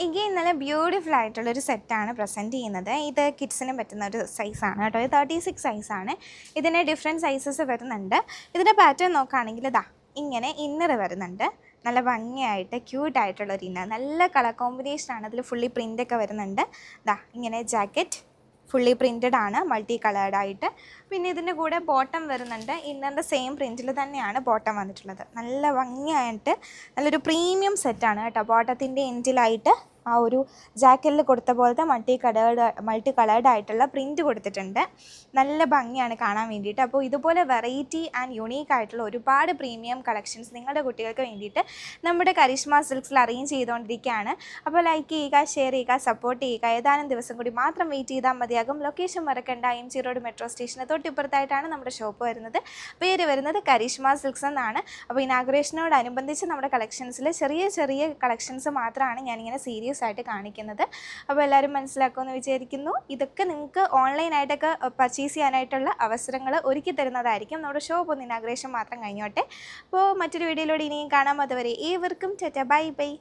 Again നല്ല beautiful ആയിട്ടുള്ളൊരു സെറ്റാണ് പ്രസൻറ്റ് ചെയ്യുന്നത്. ഇത് കിഡ്സിന് പറ്റുന്ന ഒരു സൈസാണ് കേട്ടോ. ഇത് 36 സൈസാണ്. ഇതിന് ഡിഫറെൻറ്റ് സൈസസ് വരുന്നുണ്ട്. ഇതിൻ്റെ പാറ്റേൺ നോക്കുകയാണെങ്കിൽ ഇതാ ഇങ്ങനെ ഇന്നർ വരുന്നുണ്ട്. നല്ല ഭംഗിയായിട്ട് ക്യൂട്ടായിട്ടുള്ളൊരു ഇന്നർ, നല്ല കളർ കോമ്പിനേഷനാണ്. അതിൽ ഫുള്ളി പ്രിൻ്റൊക്കെ വരുന്നുണ്ട്. ദാ ഇങ്ങനെ ജാക്കറ്റ് ഫുള്ളി പ്രിൻറ്റഡ് ആണ്, മൾട്ടി കളേർഡായിട്ട്. പിന്നെ ഇതിൻ്റെ കൂടെ ബോട്ടം വരുന്നുണ്ട്. ഇന്നറിൻ്റെ സെയിം പ്രിൻറ്റിൽ തന്നെയാണ് ബോട്ടം വന്നിട്ടുള്ളത്. നല്ല ഭംഗിയായിട്ട് നല്ലൊരു പ്രീമിയം സെറ്റാണ് കേട്ടോ. ബോട്ടത്തിൻ്റെ എൻഡിലായിട്ട് ആ ഒരു ജാക്കറ്റിൽ കൊടുത്ത പോലത്തെ മൾട്ടി കളേർഡ് ആയിട്ടുള്ള പ്രിൻറ്റ് കൊടുത്തിട്ടുണ്ട്. നല്ല ഭംഗിയാണ് കാണാൻ വേണ്ടിയിട്ട്. അപ്പോൾ ഇതുപോലെ വെറൈറ്റി ആൻഡ് യുണീക്ക് ആയിട്ടുള്ള ഒരുപാട് പ്രീമിയം കളക്ഷൻസ് നിങ്ങളുടെ കുട്ടികൾക്ക് വേണ്ടിയിട്ട് നമ്മുടെ കരിഷ്മ സിൽക്സിൽ അറേഞ്ച് ചെയ്തുകൊണ്ടിരിക്കുകയാണ്. അപ്പോൾ ലൈക്ക് ചെയ്യുക, ഷെയർ ചെയ്യുക, സപ്പോർട്ട് ചെയ്യുക. ഏതാനും ദിവസം കൂടി മാത്രം വെയിറ്റ് ചെയ്താൽ മതിയാകും. ലൊക്കേഷൻ മറക്കണ്ട, MG റോഡ് മെട്രോ സ്റ്റേഷന് തൊട്ടിപ്പുറത്തായിട്ടാണ് നമ്മുടെ ഷോപ്പ് വരുന്നത്. പേര് വരുന്നത് കരിഷ്മ സിൽക്സ് എന്നാണ്. അപ്പോൾ ഇനാഗുറേഷനോടനുബന്ധിച്ച് നമ്മുടെ കളക്ഷൻസിൽ ചെറിയ ചെറിയ കളക്ഷൻസ് മാത്രമാണ് ഞാനിങ്ങനെ സീരിയസ് ആയിട്ട് കാണിക്കുന്നത്. അപ്പോൾ എല്ലാവരും മനസ്സിലാക്കുമെന്ന് വിചാരിക്കുന്നു. ഇതൊക്കെ നിങ്ങൾക്ക് ഓൺലൈനായിട്ടൊക്കെ പർച്ചേസ് ചെയ്യാനായിട്ടുള്ള അവസരങ്ങൾ ഒരുക്കി തരുന്നതായിരിക്കും. നമ്മുടെ ഷോപ്പ് ഒന്ന് ഇനാഗ്രേഷൻ മാത്രം കഴിഞ്ഞോട്ടെ. അപ്പോൾ മറ്റൊരു വീഡിയോയിലൂടെ ഇനിയും കാണാം. അതുവരെ ഏവർക്കും ടാറ്റാ, ബൈ ബൈ.